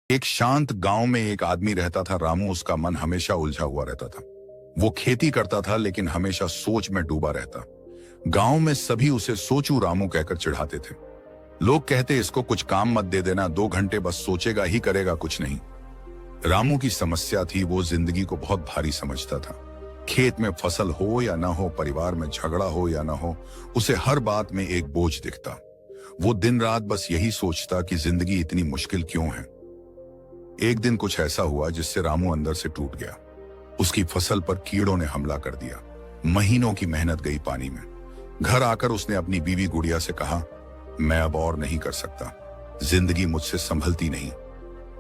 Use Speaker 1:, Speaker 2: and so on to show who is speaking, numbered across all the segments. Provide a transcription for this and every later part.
Speaker 1: एक शांत गांव में एक आदमी रहता था रामू। उसका मन हमेशा उलझा हुआ रहता था। वो खेती करता था लेकिन हमेशा सोच में डूबा रहता। गांव में सभी उसे सोचू रामू कहकर चिढ़ाते थे। लोग कहते इसको कुछ काम मत दे देना, 2 घंटे बस सोचेगा ही करेगा कुछ नहीं। रामू की समस्या थी, वो जिंदगी को बहुत भारी समझता था। खेत में फसल हो या ना हो, परिवार में झगड़ा हो या ना हो, उसे हर बात में एक बोझ दिखता। वो दिन रात बस यही सोचता कि जिंदगी इतनी मुश्किल क्यों है। एक दिन कुछ ऐसा हुआ जिससे रामू अंदर से टूट गया। उसकी फसल पर कीड़ों ने हमला कर दिया। महीनों की मेहनत गई पानी में। घर आकर उसने अपनी बीवी गुड़िया से कहा, मैं अब और नहीं कर सकता, जिंदगी मुझसे संभलती नहीं।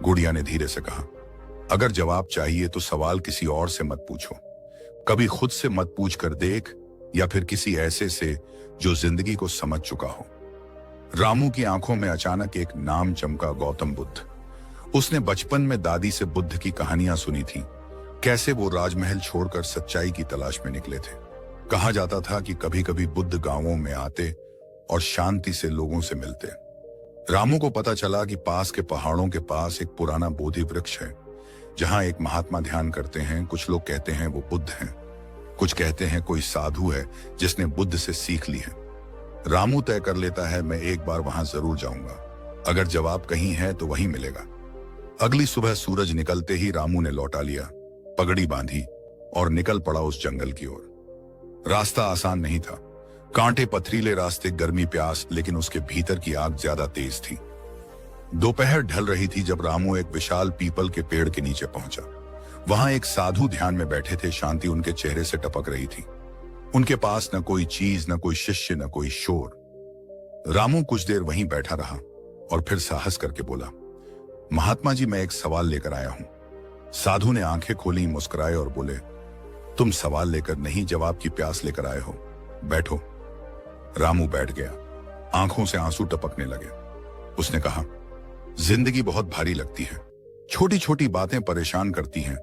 Speaker 1: गुड़िया ने धीरे से कहा, अगर जवाब चाहिए तो सवाल किसी और से मत पूछो, कभी खुद से मत पूछ कर देख, या फिर किसी ऐसे से जो जिंदगी को समझ चुका हो। रामू की आंखों में अचानक एक नाम चमका, गौतम बुद्ध। उसने बचपन में दादी से बुद्ध की कहानियां सुनी थी, कैसे वो राजमहल छोड़कर सच्चाई की तलाश में निकले थे। कहा जाता था कि कभी कभी बुद्ध गांवों में आते और शांति से लोगों से मिलते। रामू को पता चला कि पास के पहाड़ों के पास एक पुराना बोधि वृक्ष है, जहां एक महात्मा ध्यान करते हैं। कुछ लोग कहते हैं वो बुद्ध हैं, कुछ कहते हैं कोई साधु है जिसने बुद्ध से सीख ली है। रामू तय कर लेता है, मैं एक बार वहां जरूर जाऊंगा, अगर जवाब कहीं है तो वहीं मिलेगा। अगली सुबह सूरज निकलते ही रामू ने लौटा लिया, पगड़ी बांधी और निकल पड़ा उस जंगल की ओर। रास्ता आसान नहीं था, कांटे पथरीले रास्ते, गर्मी प्यास, लेकिन उसके भीतर की आग ज्यादा तेज थी। दोपहर ढल रही थी जब रामू एक विशाल पीपल के पेड़ के नीचे पहुंचा। वहां एक साधु ध्यान में बैठे थे, शांति उनके चेहरे से टपक रही थी। उनके पास न कोई चीज, न कोई शिष्य, न कोई शोर। रामू कुछ देर वहीं बैठा रहा और फिर साहस करके बोला, महात्मा जी, मैं एक सवाल लेकर आया हूं। साधु ने आंखें खोली, मुस्कुराए और बोले, तुम सवाल लेकर नहीं, जवाब की प्यास लेकर आए हो, बैठो। रामू बैठ गया, आंखों से आंसू टपकने लगे। उसने कहा, जिंदगी बहुत भारी लगती है, छोटी छोटी बातें परेशान करती हैं,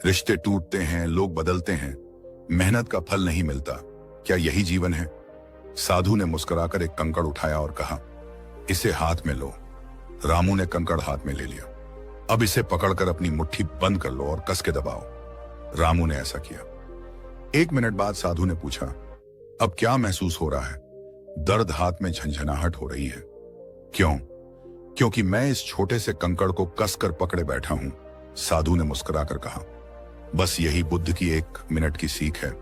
Speaker 1: रिश्ते टूटते हैं, लोग बदलते हैं, मेहनत का फल नहीं मिलता, क्या यही जीवन है? साधु ने मुस्कुराकर एक कंकड़ उठाया और कहा, इसे हाथ में लो। रामू ने कंकड़ हाथ में ले लिया। अब इसे पकड़कर अपनी मुट्ठी बंद कर लो और कस के दबाओ। रामू ने ऐसा किया। 1 मिनट बाद साधु ने पूछा, अब क्या महसूस हो रहा है? दर्द, हाथ में झंझनाहट हो रही है। क्यों? क्योंकि मैं इस छोटे से कंकड़ को कसकर पकड़े बैठा हूं, साधु ने मुस्कुराकर कहा। बस यही बुद्ध की 1 मिनट की सीख है।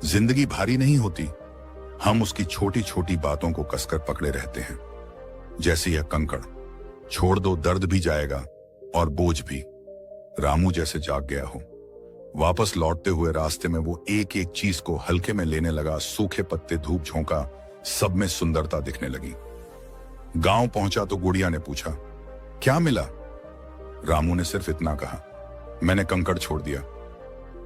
Speaker 1: जिंदगी भारी नहीं होती, हम उसकी छोटी छोटी बातों को कसकर पकड़े रहते हैं। जैसे यह कंकड़, छोड़ दो, दर्द भी जाएगा और बोझ भी। रामू जैसे जाग गया हो। वापस लौटते हुए रास्ते में वो एक एक चीज को हल्के में लेने लगा। सूखे पत्ते, धूप झोंका, सब में सुंदरता दिखने लगी। गांव पहुंचा तो गुड़िया ने पूछा, क्या मिला? रामू ने सिर्फ इतना कहा, मैंने कंकड़ छोड़ दिया।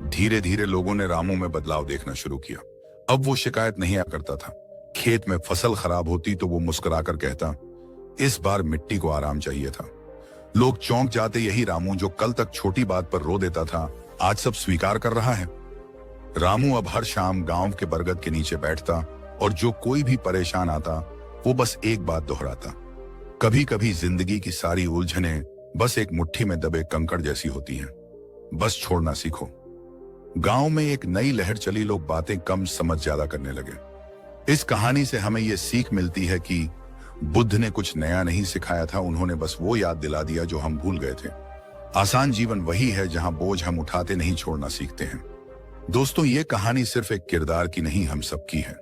Speaker 1: धीरे धीरे लोगों ने रामू में बदलाव देखना शुरू किया। अब वो शिकायत नहीं करता था। खेत में फसल खराब होती तो वो मुस्कुराकर कहता, इस बार मिट्टी को आराम चाहिए था। लोग चौंक जाते, यही रामू जो कल तक छोटी बात पर रो देता था, आज सब स्वीकार कर रहा है। रामू अब हर शाम गांव के बरगद के नीचे बैठता और जो कोई भी परेशान आता वो बस एक बात दोहराता, कभी कभी जिंदगी की सारी उलझनें बस एक मुट्ठी में दबे कंकड़ जैसी होती हैं, बस छोड़ना सीखो। गांव में एक नई लहर चली, लोग बातें कम समझ ज्यादा करने लगे। इस कहानी से हमें यह सीख मिलती है कि बुद्ध ने कुछ नया नहीं सिखाया था, उन्होंने बस वो याद दिला दिया जो हम भूल गए थे। आसान जीवन वही है जहां बोझ हम उठाते नहीं, छोड़ना सीखते हैं। दोस्तों, ये कहानी सिर्फ एक किरदार की नहीं, हम सबकी है।